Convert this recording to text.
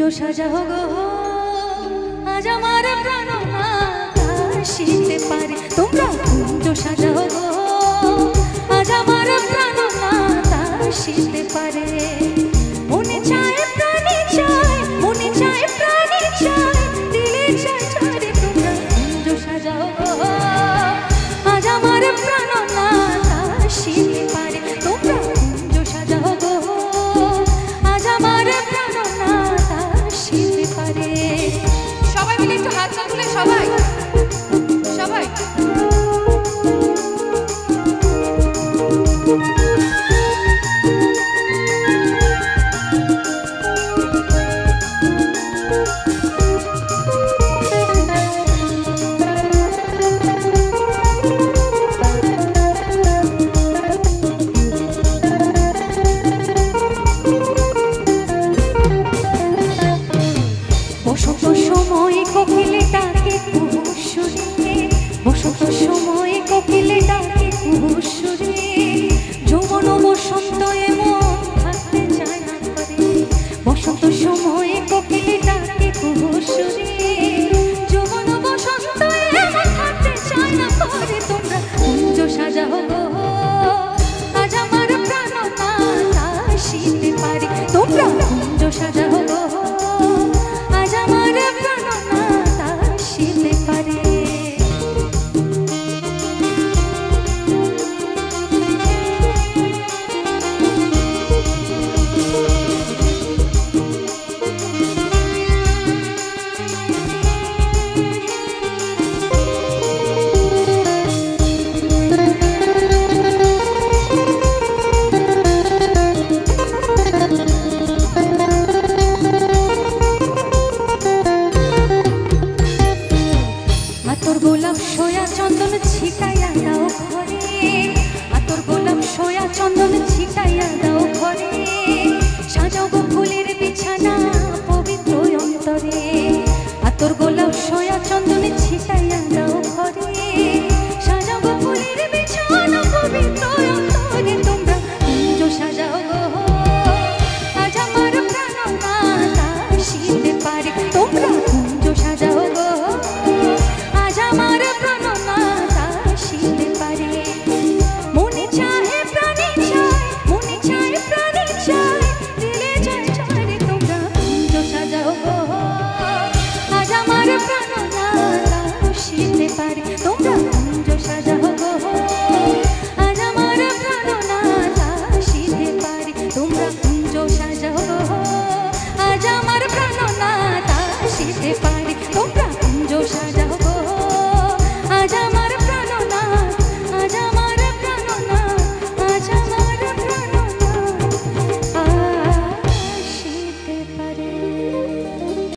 সাজাও গো আজ আমার প্রাণ আসিতে পারে তোমরা কুঞ্জ সাজাও গো আজ আমার প্রাণ আসিতে পারে মনে চায় প্রাণী চায় মনে চায় প্রাণী চায় দিলে চায় চারে তোমরা কুঞ্জ সাজাও গো আজ আমার প্রাণ আসিতে পারে তোমরা কুঞ্জ সাজাও গো আজ আমার প্রাণ আসিতে পারে। সবাই মিলে একটু হাত তুলে সবাই সবাই বসন্ত সময় কোকিলে ডাকে কুহুসুরে বসন্ত সময় কোকিলে ডাকে কুহুসুরে যৌবন বসন্ত এমন থাকতে চায় না করে বসন্ত সময় কোকিলে ডাকে কুহুসুরে যৌবন বসন্ত এমন থাকতে চায় না করে তোমরা কুঞ্জ সাজাও গো আজ আমার প্রাণ আসিতে পারে তোমরা কুঞ্জ সাজাও গো আজ আমার প্রাণ আসিতে পারে। আতর গোলাপ সোয়া চন্দন ছিটাইয়া দাও ঘরে আতর গোলাপ সোয়া চন্দন ছিটাইয়া দাও ঘরে সাজাও গো ফুলের বিছানা পবিত্র অন্তরে আতর গোলাপ সোয়া চন্দন ছিটাইয়া